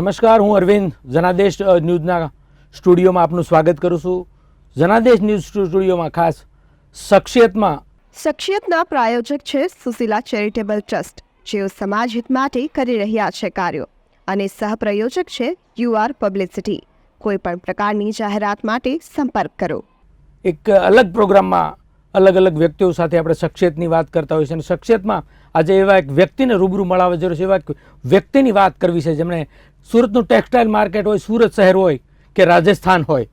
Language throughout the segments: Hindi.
નમસ્કાર, હું અરવિંદ જનાદેશ ન્યૂઝના સ્ટુડિયોમાં આપનું સ્વાગત કરું છું. જનાદેશ ન્યૂઝ સ્ટુડિયોમાં ખાસ શખ્સિયતના પ્રાયોજક છે સુશીલા ચેરિટેબલ ટ્રસ્ટ, જેઓ સમાજહિત માટે કરી રહ્યા છે કાર્યો, અને સહપ્રાયોજક છે યુઆર પબ્લિસિટી. કોઈ પણ પ્રકારની જાહેરાત માટે સંપર્ક કરો. એક અલગ પ્રોગ્રામમાં અલગ અલગ વ્યક્તિઓ સાથે આપણે શખ્સિયતની વાત કરતા હોઈએ છીએ, અને શખ્સિયતમાં આજે એવા એક વ્યક્તિને રૂબરૂ મળાવવા જરૂર છે. એવા એક વ્યક્તિની વાત કરવી છે જેમણે સુરતનું ટેક્સટાઇલ માર્કેટ હોય, સુરત શહેર હોય કે રાજસ્થાન હોય,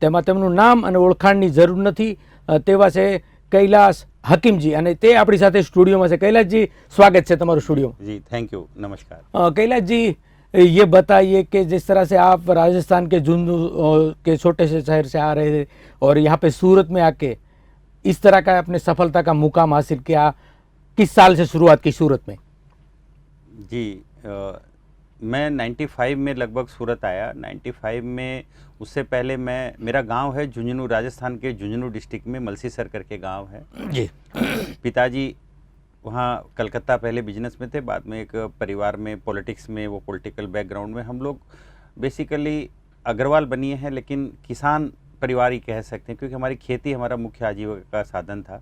તેમાં તેમનું નામ અને ઓળખાણની જરૂર નથી. તેવા છે कैलाश हकीम जी, અને તે આપણી સાથે સ્ટુડિયોમાં છે. कैलाश जी, स्वागत है तुम्हारे स्टूडियो में. जी, थैंक यू, नमस्कार. कैलाश जी, ये बताइए कि जिस तरह से आप राजस्थान के झुंझुनू के छोटे से शहर से आ रहे थे और यहाँ पे सूरत में आके इस तरह का अपने सफलता का मुकाम हासिल किया, किस साल से शुरुआत की सूरत में? जी, मैं 95 में लगभग सूरत आया. 95 में, उससे पहले मेरा गांव है झुंझुनू, राजस्थान के झुंझुनू डिस्ट्रिक्ट में मलसीसर करके गांव है जी. पिताजी वहाँ कलकत्ता पहले बिजनेस में थे, बाद में एक परिवार में पॉलिटिक्स में, वो पॉलिटिकल बैकग्राउंड में हम लोग बेसिकली अग्रवाल बनिए हैं, लेकिन किसान परिवार ही कह सकते हैं, क्योंकि हमारी खेती हमारा मुख्य आजीविका का साधन था.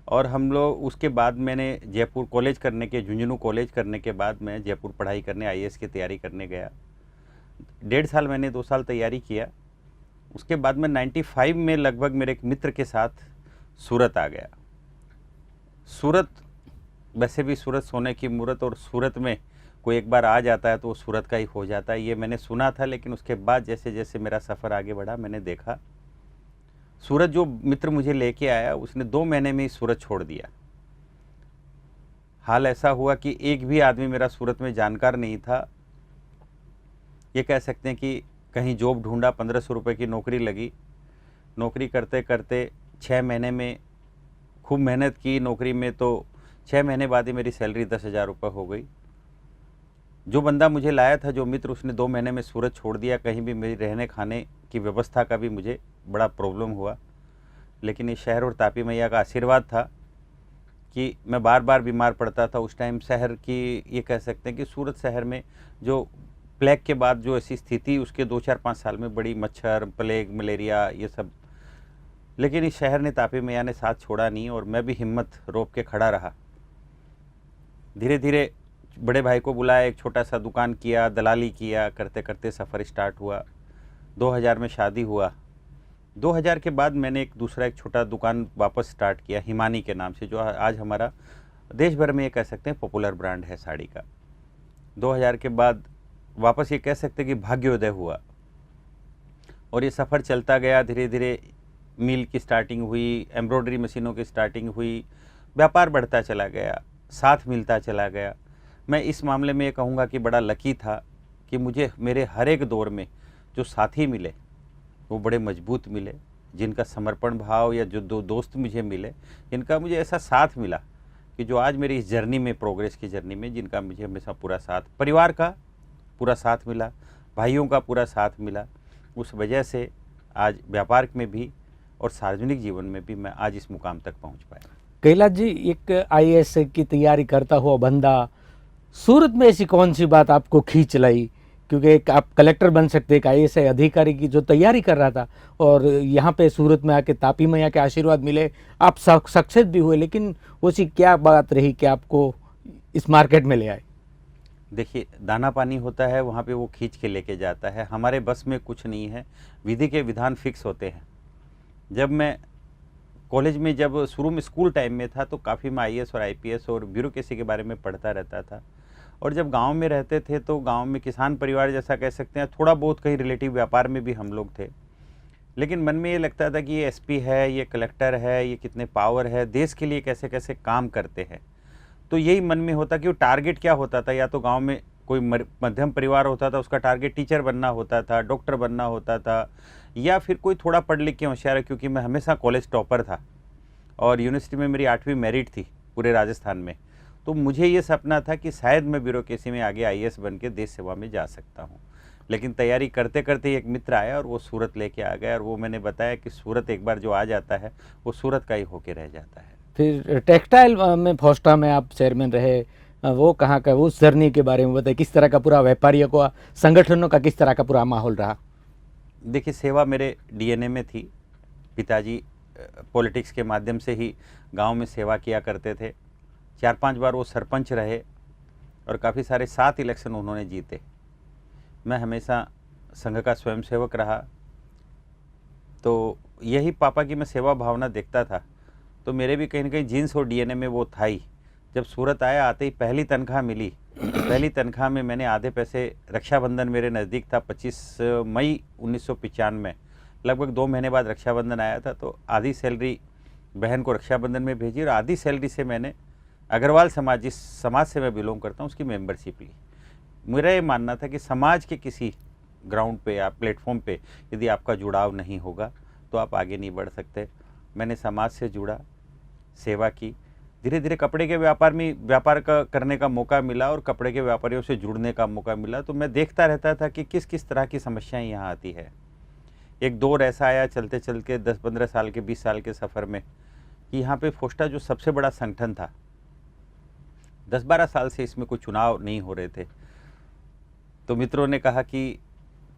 और हम लोग उसके बाद मैंने जयपुर कॉलेज करने के, झुंझुनू कॉलेज करने के बाद मैं जयपुर पढ़ाई करने, आईएएस की तैयारी करने गया. 1.5 साल मैंने 2 साल तैयारी किया. उसके बाद मैं 95 में लगभग मेरे एक मित्र के साथ सूरत आ गया. सूरत वैसे भी सूरत सोने की मूरत, और सूरत में कोई एक बार आ जाता है तो वो सूरत का ही हो जाता है, ये मैंने सुना था. लेकिन उसके बाद जैसे जैसे मेरा सफ़र आगे बढ़ा, मैंने देखा सूरत, जो मित्र मुझे लेके आया उसने 2 महीने में ही सूरत छोड़ दिया. हाल ऐसा हुआ कि एक भी आदमी मेरा सूरत में जानकार नहीं था. ये कह सकते हैं कि कहीं जॉब ढूंढा, 1500 रुपये की नौकरी लगी. नौकरी करते करते 6 महीने में खूब मेहनत की नौकरी में, तो 6 महीने बाद ही मेरी सैलरी 10,000 रुपये हो गई. जो बंदा मुझे लाया था, जो मित्र, उसने 2 महीने में सूरत छोड़ दिया. कहीं भी मेरी रहने खाने की व्यवस्था का भी मुझे बड़ा प्रॉब्लम हुआ. लेकिन इस शहर और तापी मैया का आशीर्वाद था कि मैं बार बार बीमार पड़ता था. उस टाइम शहर की, ये कह सकते हैं कि सूरत शहर में जो प्लेग के बाद जो ऐसी स्थिति, उसके 2-4-5 साल में बड़ी मच्छर, प्लेग, मलेरिया, ये सब. लेकिन इस शहर ने, तापी मैया ने साथ छोड़ा नहीं, और मैं भी हिम्मत रोक के खड़ा रहा. धीरे धीरे बड़े भाई को बुलाया, एक छोटा सा दुकान किया, दलाली किया, करते करते सफ़र स्टार्ट हुआ. 2000 में शादी हुआ. 2000 के बाद मैंने एक दूसरा एक छोटा दुकान वापस स्टार्ट किया, हिमानी के नाम से, जो आज हमारा देश भर में ये कह सकते हैं पॉपुलर ब्रांड है साड़ी का. 2000 के बाद वापस ये कह सकते हैं कि भाग्योदय हुआ, और ये सफ़र चलता गया. धीरे धीरे मिल की स्टार्टिंग हुई, एम्ब्रॉयडरी मशीनों की स्टार्टिंग हुई, व्यापार बढ़ता चला गया, साथ मिलता चला गया. मैं इस मामले में ये कहूँगा कि बड़ा लकी था कि मुझे मेरे हर एक दौर में जो साथी मिले वो बड़े मजबूत मिले, जिनका समर्पण भाव, या जो 2 दोस्त मुझे मिले, जिनका मुझे ऐसा साथ मिला कि जो आज मेरी इस जर्नी में, प्रोग्रेस की जर्नी में, जिनका मुझे हमेशा पूरा साथ, परिवार का पूरा साथ मिला, भाइयों का पूरा साथ मिला. उस वजह से आज व्यापार में भी और सार्वजनिक जीवन में भी मैं आज इस मुकाम तक पहुंच पाया. कैलाश जी, एक आईएएस की तैयारी करता हुआ बंदा, सूरत में ऐसी कौन सी बात आपको खींच लाई? क्योंकि एक आप कलेक्टर बन सकते, एक आईएएस अधिकारी की जो तैयारी कर रहा था, और यहाँ पे सूरत में आके तापी मैया के आशीर्वाद मिले, आप सक्सेस भी हुए, लेकिन वो सी क्या बात रही कि आपको इस मार्केट में ले आए? देखिए, दाना पानी होता है, वहाँ पे वो खींच के लेके जाता है. हमारे बस में कुछ नहीं है, विधि के विधान फिक्स होते हैं. जब मैं कॉलेज में, जब शुरू में स्कूल टाइम में था, तो काफ़ी मैं आईएएस और आईपीएस और ब्यूरोक्रेसी के बारे में पढ़ता रहता था. और जब गांव में रहते थे, तो गांव में किसान परिवार जैसा कह सकते हैं, थोड़ा बहुत कहीं रिलेटिव व्यापार में भी हम लोग थे. लेकिन मन में ये लगता था कि ये एसपी है, ये कलेक्टर है, ये कितने पावर है, देश के लिए कैसे कैसे काम करते हैं. तो यही मन में होता कि वो टारगेट क्या होता था. या तो गांव में कोई मध्यम परिवार होता था, उसका टारगेट टीचर बनना होता था, डॉक्टर बनना होता था, या फिर कोई थोड़ा पढ़ लिख के होशियार है, क्योंकि मैं हमेशा कॉलेज टॉपर था और यूनिवर्सिटी में मेरी 8वीं मेरिट थी पूरे राजस्थान में. तो मुझे ये सपना था कि शायद मैं ब्यूरोक्रेसी में आगे आईएएस बन के देश सेवा में जा सकता हूँ. लेकिन तैयारी करते करते एक मित्र आया और वो सूरत लेके आ गया, और वो मैंने बताया कि सूरत एक बार जो आ जाता है वो सूरत का ही होके रह जाता है. फिर टेक्सटाइल में फौस्टा में आप चेयरमैन रहे, वो कहाँ का, उस जर्नी के बारे में बताइए। किस तरह का पूरा व्यापारियों को, संगठनों का किस तरह का पूरा माहौल रहा? देखिए, सेवा मेरे डीएनए में थी। पिताजी पॉलिटिक्स के माध्यम से ही गांव में सेवा किया करते थे। 4-5 बार वो सरपंच रहे और काफ़ी सारे 7 इलेक्शन उन्होंने जीते। मैं हमेशा संघ का स्वयंसेवक रहा, तो यही पापा की मैं सेवा भावना देखता था, तो मेरे भी कहीं ना कहीं जीन्स और डीएनए में वो था ही। जब सूरत आया, आते ही पहली तनख्वाह मिली। पहली तनख्वाह में मैंने आधे पैसे, रक्षाबंधन मेरे नज़दीक था, 25 मई 1995, लगभग 2 महीने बाद रक्षाबंधन आया था, तो आधी सैलरी बहन को रक्षाबंधन में भेजी और आधी सैलरी से मैंने अग्रवाल समाज, जिस समाज से मैं बिलोंग करता हूँ, उसकी मेंबरशिप ली। मेरा ये मानना था कि समाज के किसी ग्राउंड पे या प्लेटफॉर्म पे यदि आपका जुड़ाव नहीं होगा तो आप आगे नहीं बढ़ सकते। मैंने समाज से जुड़ा, सेवा की। धीरे धीरे कपड़े के व्यापार करने का मौका मिला और कपड़े के व्यापारियों से जुड़ने का मौका मिला, तो मैं देखता रहता था कि किस किस तरह की समस्याएं यहाँ आती है। एक दौर ऐसा आया चलते चलते 10-15 साल के 20 साल के सफ़र में कि यहाँ पे फोस्टा जो सबसे बड़ा संगठन था, 10-12 साल से इसमें कोई चुनाव नहीं हो रहे थे। तो मित्रों ने कहा कि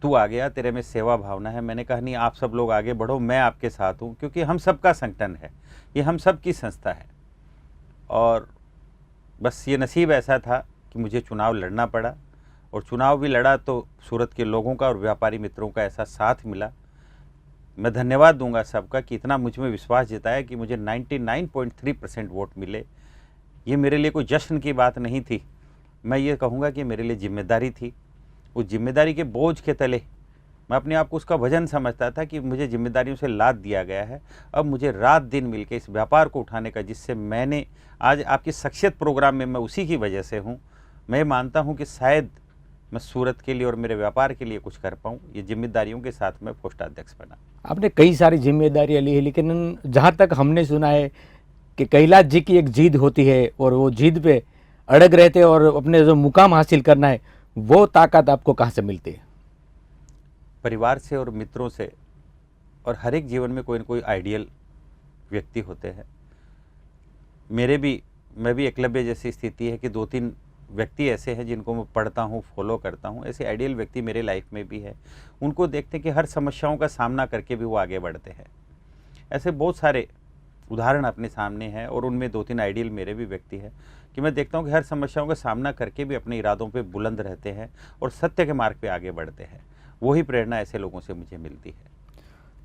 तू आ गया, तेरे में सेवा भावना है। मैंने कहा नहीं, आप सब लोग आगे बढ़ो, मैं आपके साथ हूँ, क्योंकि हम सबका संगठन है, ये हम सब की संस्था है। और बस ये नसीब ऐसा था कि मुझे चुनाव लड़ना पड़ा, और चुनाव भी लड़ा तो सूरत के लोगों का और व्यापारी मित्रों का ऐसा साथ मिला। मैं धन्यवाद दूंगा सबका कि इतना मुझ में विश्वास जताया कि मुझे 99.3% वोट मिले। ये मेरे लिए कोई जश्न की बात नहीं थी, मैं ये कहूँगा कि मेरे लिए जिम्मेदारी थी। उस जिम्मेदारी के बोझ के तले मैं अपने आप को उसका वजन समझता था कि मुझे जिम्मेदारियों से लाद दिया गया है। अब मुझे रात दिन मिलकर इस व्यापार को उठाने का, जिससे मैंने आज आपकी शख्सियत प्रोग्राम में मैं उसी की वजह से हूँ। मैं मानता हूँ कि शायद मैं सूरत के लिए और मेरे व्यापार के लिए कुछ कर पाऊँ। ये जिम्मेदारियों के साथ मैं पोस्ट अध्यक्ष बना। आपने कई सारी जिम्मेदारियां ली है, लेकिन जहाँ तक हमने सुना है कि कैलाश जी की एक जिद होती है और वो जिद पे अड़ग रहते हैं, और अपने जो मुकाम हासिल करना है वो ताकत आपको कहाँ से मिलती है? परिवार से और मित्रों से, और हर एक जीवन में कोई न कोई आइडियल व्यक्ति होते हैं। मैं भी एकलव्य जैसी स्थिति है कि 2-3 व्यक्ति ऐसे हैं जिनको मैं पढ़ता हूँ, फॉलो करता हूँ। ऐसे आइडियल व्यक्ति मेरे लाइफ में भी है। उनको देखते हैं कि हर समस्याओं का सामना करके भी वो आगे बढ़ते हैं। ऐसे बहुत सारे उदाहरण अपने सामने हैं, और उनमें 2-3 आइडियल मेरे भी व्यक्ति हैं कि मैं देखता हूँ कि हर समस्याओं का सामना करके भी अपने इरादों पे बुलंद रहते हैं और सत्य के मार्ग पे आगे बढ़ते हैं। वही प्रेरणा ऐसे लोगों से मुझे मिलती है।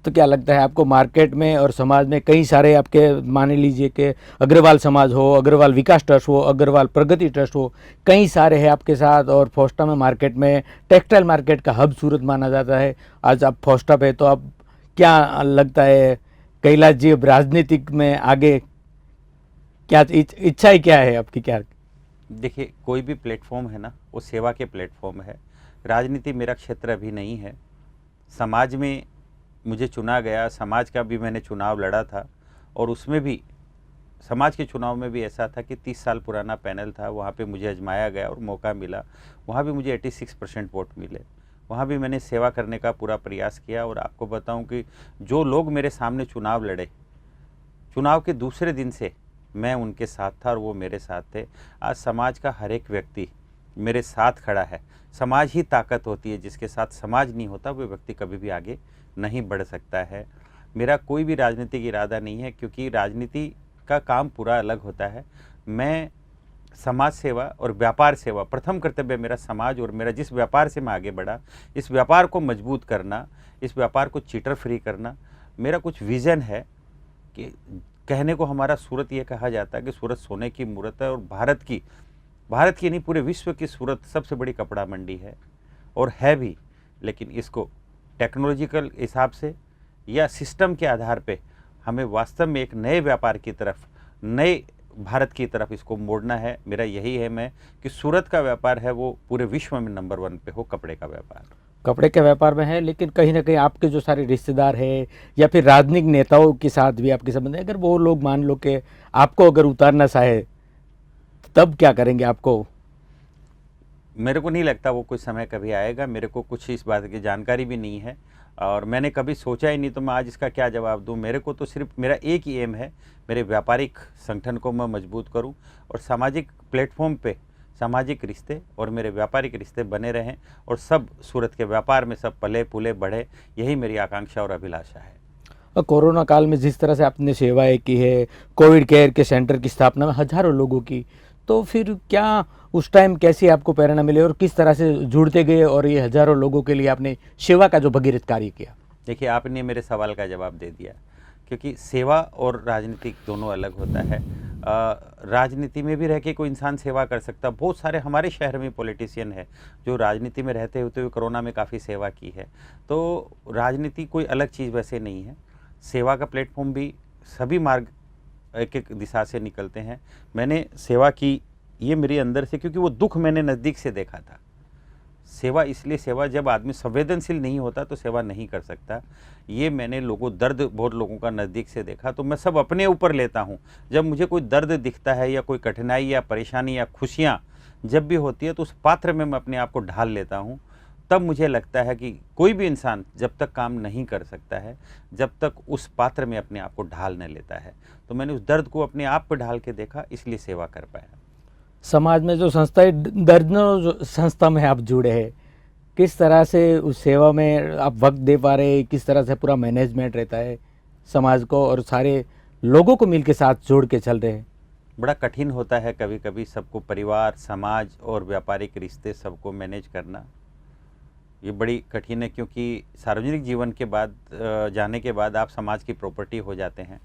तो क्या लगता है आपको, मार्केट में और समाज में कई सारे आपके, मान लीजिए कि अग्रवाल समाज हो, अग्रवाल विकास ट्रस्ट हो, अग्रवाल प्रगति ट्रस्ट हो, कई सारे हैं आपके साथ, और फोस्टा में मार्केट में टेक्सटाइल मार्केट का हब सूरत माना जाता है। आज आप फोस्टा पे, तो अब क्या लगता है कैलाश जी अब राजनीतिक में आगे क्या इच्छा क्या है आपकी? क्या देखिए, कोई भी प्लेटफॉर्म है ना, वो सेवा के प्लेटफॉर्म है। राजनीति मेरा क्षेत्र अभी नहीं है। समाज में मुझे चुना गया, समाज का भी मैंने चुनाव लड़ा था, और उसमें भी समाज के चुनाव में भी ऐसा था कि 30 साल पुराना पैनल था, वहाँ पे मुझे आजमाया गया और मौका मिला। वहाँ भी मुझे 86% वोट मिले। वहाँ भी मैंने सेवा करने का पूरा प्रयास किया। और आपको बताऊँ कि जो लोग मेरे सामने चुनाव लड़े, चुनाव के दूसरे दिन से मैं उनके साथ था और वो मेरे साथ थे। आज समाज का हर एक व्यक्ति मेरे साथ खड़ा है। समाज ही ताकत होती है, जिसके साथ समाज नहीं होता वो व्यक्ति कभी भी आगे नहीं बढ़ सकता है। मेरा कोई भी राजनीतिक इरादा नहीं है, क्योंकि राजनीति का काम पूरा अलग होता है। मैं समाज सेवा और व्यापार सेवा, प्रथम कर्तव्य मेरा समाज और मेरा जिस व्यापार से मैं आगे बढ़ा, इस व्यापार को मजबूत करना, इस व्यापार को चीटर फ्री करना। मेरा कुछ विज़न है कि कहने को हमारा सूरत ये कहा जाता है कि सूरत सोने की मूरत है, और भारत की नहीं पूरे विश्व की सूरत सबसे बड़ी कपड़ा मंडी है, और है भी। लेकिन इसको टेक्नोलॉजिकल हिसाब से या सिस्टम के आधार पे हमें वास्तव में एक नए व्यापार की तरफ, नए भारत की तरफ इसको मोड़ना है। मेरा यही है मैं कि सूरत का व्यापार है वो पूरे विश्व में नंबर 1 पे हो, कपड़े का व्यापार। कपड़े के व्यापार में है, लेकिन कहीं ना कहीं आपके जो सारे रिश्तेदार हैं या फिर राजनीतिक नेताओं के साथ भी आपके संबंध है, अगर वो लोग मान लो कि आपको अगर उतारना चाहे, तब क्या करेंगे? आपको, मेरे को नहीं लगता वो कुछ समय कभी आएगा। मेरे को कुछ इस बात की जानकारी भी नहीं है, और मैंने कभी सोचा ही नहीं, तो मैं आज इसका क्या जवाब दूं। मेरे को तो सिर्फ मेरा एक ही एम है, मेरे व्यापारिक संगठन को मैं मजबूत करूं और सामाजिक प्लेटफॉर्म पे सामाजिक रिश्ते और मेरे व्यापारिक रिश्ते बने रहें और सब सूरत के व्यापार में सब पले फूले बढ़े, यही मेरी आकांक्षा और अभिलाषा है। और कोरोना काल में जिस तरह से आपने सेवाएं की है, कोविड केयर के सेंटर की स्थापना में हजारों लोगों की, तो फिर क्या उस टाइम कैसी आपको प्रेरणा मिली और किस तरह से जुड़ते गए और ये हजारों लोगों के लिए आपने सेवा का जो भगीरथ कार्य किया? देखिए, आपने मेरे सवाल का जवाब दे दिया, क्योंकि सेवा और राजनीति दोनों अलग होता है। राजनीति में भी रह के कोई इंसान सेवा कर सकता। बहुत सारे हमारे शहर में पॉलिटिशियन है जो राजनीति में रहते हुए कोरोना में काफ़ी सेवा की है। तो राजनीति कोई अलग चीज़ वैसे नहीं है। सेवा का प्लेटफॉर्म भी सभी मार्ग एक एक दिशा से निकलते हैं। मैंने सेवा की, ये मेरे अंदर से, क्योंकि वो दुख मैंने नज़दीक से देखा था। सेवा इसलिए, सेवा जब आदमी संवेदनशील नहीं होता तो सेवा नहीं कर सकता। ये मैंने दर्द बहुत लोगों का नज़दीक से देखा, तो मैं सब अपने ऊपर लेता हूँ। जब मुझे कोई दर्द दिखता है या कोई कठिनाई या परेशानी या खुशियाँ जब भी होती है तो उस पात्र में मैं अपने आप को ढाल लेता हूँ। तब मुझे लगता है कि कोई भी इंसान जब तक काम नहीं कर सकता है जब तक उस पात्र में अपने आप को ढाल न लेता है। तो मैंने उस दर्द को अपने आप पर ढाल के देखा, इसलिए सेवा कर पाया। समाज में जो संस्थाएं, दर्जनों जो संस्था में आप जुड़े हैं, किस तरह से उस सेवा में आप वक्त दे पा रहे हैं? किस तरह से पूरा मैनेजमेंट रहता है समाज को और सारे लोगों को मिल के साथ जोड़ के चल रहे हैं? बड़ा कठिन होता है कभी कभी सबको, परिवार, समाज और व्यापारिक रिश्ते सबको मैनेज करना। ये बड़ी कठिन है, क्योंकि सार्वजनिक जीवन के बाद जाने के बाद आप समाज की प्रॉपर्टी हो जाते हैं।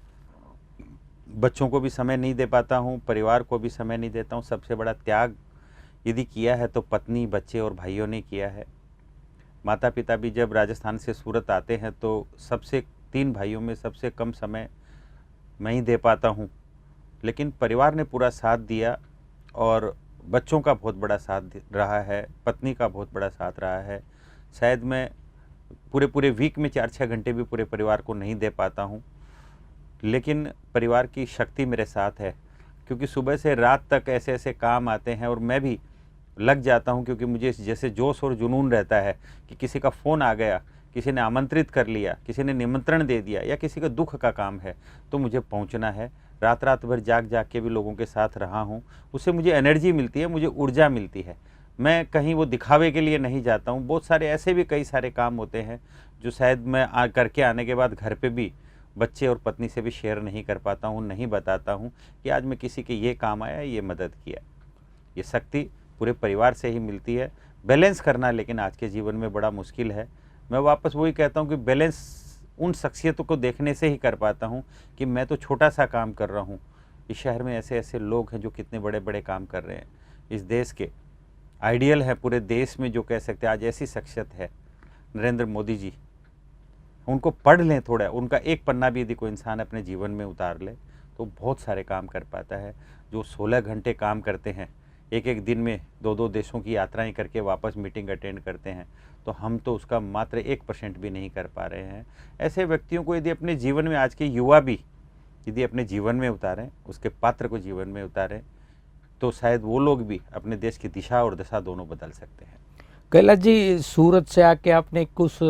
बच्चों को भी समय नहीं दे पाता हूँ, परिवार को भी समय नहीं देता हूँ। सबसे बड़ा त्याग यदि किया है तो पत्नी, बच्चे और भाइयों ने किया है। माता पिता भी जब राजस्थान से सूरत आते हैं तो सबसे 3 भाइयों में सबसे कम समय मैं ही दे पाता हूँ, लेकिन परिवार ने पूरा साथ दिया और बच्चों का बहुत बड़ा साथ रहा है, पत्नी का बहुत बड़ा साथ रहा है। शायद मैं पूरे वीक में 4-6 घंटे भी पूरे परिवार को नहीं दे पाता हूँ, लेकिन परिवार की शक्ति मेरे साथ है, क्योंकि सुबह से रात तक ऐसे ऐसे काम आते हैं और मैं भी लग जाता हूँ, क्योंकि मुझे जैसे जोश और जुनून रहता है कि किसी का फ़ोन आ गया, किसी ने आमंत्रित कर लिया, किसी ने निमंत्रण दे दिया या किसी का दुख का काम है तो मुझे पहुँचना है। रात भर जाग के भी लोगों के साथ रहा हूँ, उससे मुझे एनर्जी मिलती है, मुझे ऊर्जा मिलती है। मैं कहीं वो दिखावे के लिए नहीं जाता हूँ। बहुत सारे ऐसे भी कई सारे काम होते हैं जो शायद मैं करके आने के बाद घर पे भी बच्चे और पत्नी से भी शेयर नहीं कर पाता हूँ, नहीं बताता हूँ कि आज मैं किसी के ये काम आया, ये मदद किया। ये शक्ति पूरे परिवार से ही मिलती है। बैलेंस करना लेकिन आज के जीवन में बड़ा मुश्किल है। मैं वापस वही कहता हूँ कि बैलेंस उन शख्सियतों को देखने से ही कर पाता हूँ कि मैं तो छोटा सा काम कर रहा हूँ, इस शहर में ऐसे ऐसे लोग हैं जो कितने बड़े बड़े काम कर रहे हैं। इस देश के आइडियल है, पूरे देश में जो कह सकते हैं आज ऐसी शख्सियत है नरेंद्र मोदी जी। उनको पढ़ लें थोड़ा, उनका एक पन्ना भी यदि कोई इंसान अपने जीवन में उतार ले तो बहुत सारे काम कर पाता है। जो 16 घंटे काम करते हैं, एक दिन में 2-2 देशों की यात्राएं करके वापस मीटिंग अटेंड करते हैं, तो हम तो उसका मात्र 1% भी नहीं कर पा रहे हैं। ऐसे व्यक्तियों को यदि अपने जीवन में, आज के युवा भी यदि अपने जीवन में उतारें, उसके पात्र को जीवन में उतारें, तो शायद वो लोग भी अपने देश की दिशा और दशा दोनों बदल सकते हैं। कैलाश जी, सूरत से आके आपने कुछ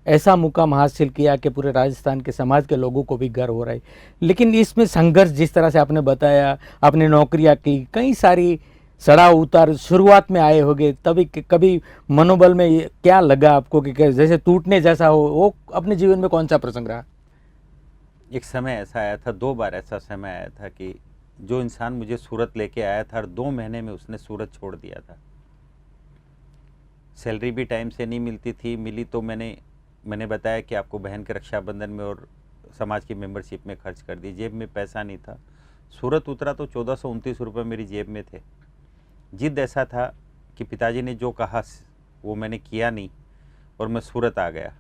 ऐसा मुकाम हासिल किया कि पूरे राजस्थान के समाज के लोगों को भी गर्व हो रहा है, लेकिन इसमें संघर्ष जिस तरह से आपने बताया, आपने नौकरियां की, कई सारी चढ़ाव उतार शुरुआत में आए होंगे, तभी कभी मनोबल में क्या लगा आपको कि जैसे टूटने जैसा हो? वो अपने जीवन में कौन सा प्रसंग रहा? एक समय ऐसा आया था, 2 बार ऐसा समय आया था कि जो इंसान मुझे सूरत लेके आया था और 2 महीने में उसने सूरत छोड़ दिया था। सैलरी भी टाइम से नहीं मिलती थी, मिली तो मैंने बताया कि आपको बहन के रक्षाबंधन में और समाज की मेंबरशिप में खर्च कर दी। जेब में पैसा नहीं था। सूरत उतरा तो 1429 रुपये मेरी जेब में थे। जिद ऐसा था कि पिताजी ने जो कहा वो मैंने किया नहीं और मैं सूरत आ गया।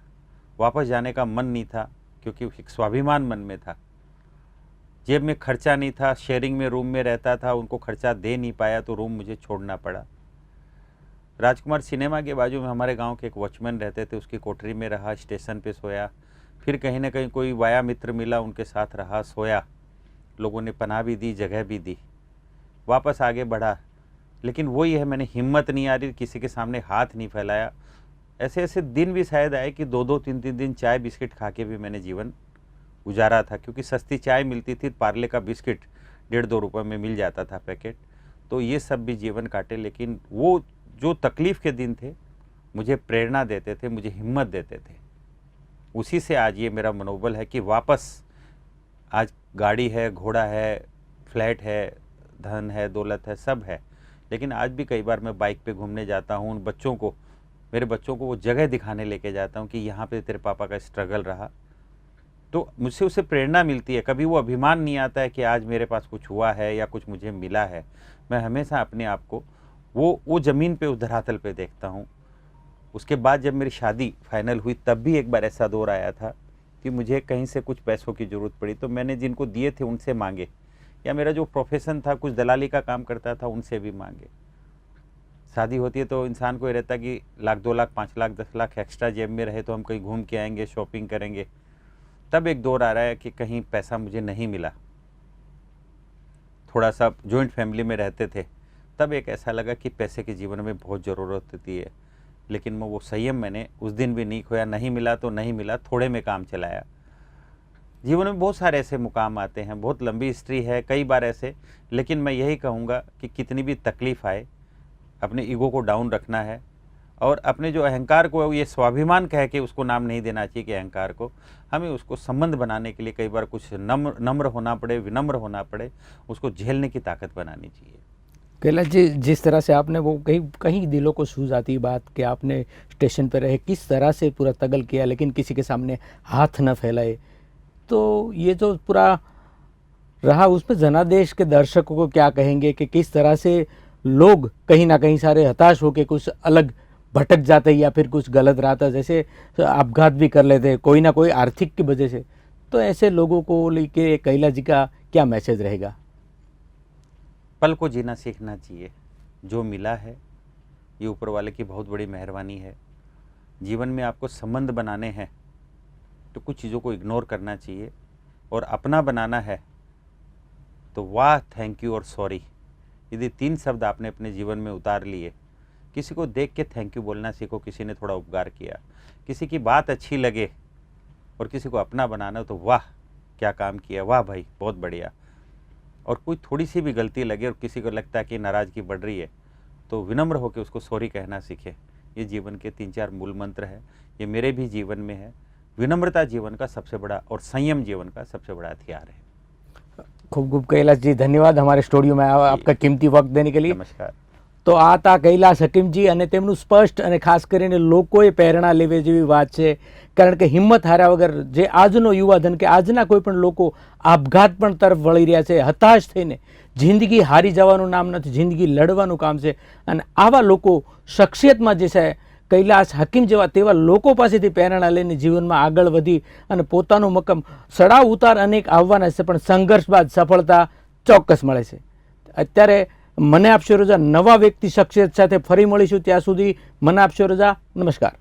वापस जाने का मन नहीं था, क्योंकि एक स्वाभिमान मन में था। जेब में खर्चा नहीं था, शेयरिंग में रूम में रहता था, उनको खर्चा दे नहीं पाया तो रूम मुझे छोड़ना पड़ा। राजकुमार सिनेमा के बाजू में हमारे गांव के एक वॉचमैन रहते थे, उसकी कोठरी में रहा, स्टेशन पे सोया, फिर कहीं ना कहीं कोई वाया मित्र मिला, उनके साथ रहा, सोया, लोगों ने पनाह भी दी, जगह भी दी, वापस आगे बढ़ा। लेकिन वही है, मैंने हिम्मत नहीं आ रही, किसी के सामने हाथ नहीं फैलाया। ऐसे ऐसे दिन भी शायद आए कि 2-2, 3-3 दिन चाय बिस्किट खा के भी मैंने जीवन गुजारा था, क्योंकि सस्ती चाय मिलती थी। पार्ले का बिस्किट 1.5-2 रुपये में मिल जाता था पैकेट, तो ये सब भी जीवन काटे, लेकिन वो जो तकलीफ़ के दिन थे मुझे प्रेरणा देते थे, मुझे हिम्मत देते थे। उसी से आज ये मेरा मनोबल है कि वापस आज गाड़ी है, घोड़ा है, फ्लैट है, धन है, दौलत है, सब है, लेकिन आज भी कई बार मैं बाइक पे घूमने जाता हूँ, उन बच्चों को, मेरे बच्चों को वो जगह दिखाने लेके जाता हूँ कि यहाँ पे तेरे पापा का स्ट्रगल रहा, तो मुझसे उसे प्रेरणा मिलती है। कभी वो अभिमान नहीं आता है कि आज मेरे पास कुछ हुआ है या कुछ मुझे मिला है। मैं हमेशा अपने आप को वो ज़मीन पे, उस धरातल पे देखता हूँ। उसके बाद जब मेरी शादी फाइनल हुई तब भी एक बार ऐसा दौर आया था कि मुझे कहीं से कुछ पैसों की ज़रूरत पड़ी, तो मैंने जिनको दिए थे उनसे मांगे, या मेरा जो प्रोफेशन था, कुछ दलाली का काम करता था, उनसे भी मांगे। शादी होती है तो इंसान को ये रहता है कि लाख, 2 लाख, 5 लाख, 10 लाख एक्स्ट्रा जेब में रहे तो हम कहीं घूम के आएंगे, शॉपिंग करेंगे। तब एक दौर आ रहा है कि कहीं पैसा मुझे नहीं मिला, थोड़ा सा जॉइंट फैमिली में रहते थे, तब एक ऐसा लगा कि पैसे की जीवन में बहुत ज़रूरत होती है, लेकिन मैं वो संयम मैंने उस दिन भी नहीं खोया। नहीं मिला तो नहीं मिला, थोड़े में काम चलाया। जीवन में बहुत सारे ऐसे मुकाम आते हैं, बहुत लंबी हिस्ट्री है, कई बार ऐसे, लेकिन मैं यही कहूँगा कि कितनी भी तकलीफ़ आए, अपने ईगो को डाउन रखना है, और अपने जो अहंकार को, ये स्वाभिमान कह के उसको नाम नहीं देना चाहिए कि अहंकार को, हमें उसको संबंध बनाने के लिए कई बार कुछ नम्र होना पड़े, विनम्र होना पड़े, उसको झेलने की ताकत बनानी चाहिए। कैलाश जी, जिस तरह से आपने वो कहीं कहीं दिलों को छू जाती बात कि आपने स्टेशन पर रहे किस तरह से पूरा तगल किया, लेकिन किसी के सामने हाथ न फैलाए, तो ये जो पूरा रहा उसमें जनादेश के दर्शकों को क्या कहेंगे कि किस तरह से लोग कहीं ना कहीं सारे हताश होकर कुछ अलग भटक जाते या फिर कुछ गलत रहता, जैसे अपघात भी कर लेते कोई ना कोई आर्थिक की वजह से, तो ऐसे लोगों को लेके कैलाश जी का क्या मैसेज रहेगा? पल को जीना सीखना चाहिए। जो मिला है ये ऊपर वाले की बहुत बड़ी मेहरबानी है। जीवन में आपको संबंध बनाने हैं तो कुछ चीज़ों को इग्नोर करना चाहिए, और अपना बनाना है तो वाह, थैंक यू और सॉरी, यदि 3 शब्द आपने अपने जीवन में उतार लिए, किसी को देख के थैंक यू बोलना सीखो, किसी ने थोड़ा उपकार किया, किसी की बात अच्छी लगे और किसी को अपना बनाना तो वाह क्या काम किया, वाह भाई बहुत बढ़िया। और कोई थोड़ी सी भी गलती लगे और किसी को लगता है कि नाराज़गी बढ़ रही है तो विनम्र होकर उसको सॉरी कहना सीखे। ये जीवन के 3-4 मूल मंत्र हैं, ये मेरे भी जीवन में है। विनम्रता जीवन का सबसे बड़ा और संयम जीवन का सबसे बड़ा हथियार है। खूब खूब कैलाश जी धन्यवाद हमारे स्टूडियो में आपका कीमती वक्त देने के लिए। नमस्कार। તો આ હતા કૈલાશ હકીમજી અને તેમનું સ્પષ્ટ અને ખાસ કરીને લોકોએ પ્રેરણા લેવી જેવી વાત છે, કારણ કે હિંમત હાર્યા વગર જે આજનો યુવાધન કે આજના કોઈ પણ લોકો આપઘાત પણ તરફ વળી રહ્યા છે, હતાશ થઈને જિંદગી હારી જવાનું નામ નથી, જિંદગી લડવાનું કામ છે, અને આવા લોકો શખ્સિયતમાં જે છે કૈલાશ હકીમ જેવા તેવા લોકો પાસેથી પ્રેરણા લઈને જીવનમાં આગળ વધી અને પોતાનું મકામ ચડાવ ઉતાર અનેક આવવાના છે, પણ સંઘર્ષ બાદ સફળતા ચોક્કસ મળે છે। અત્યારે મને આપશો રજા, નવા વ્યક્તિ શખ્સિયત સાથે ફરી મળીશું, ત્યાં સુધી મને આપશો રજા, નમસ્કાર।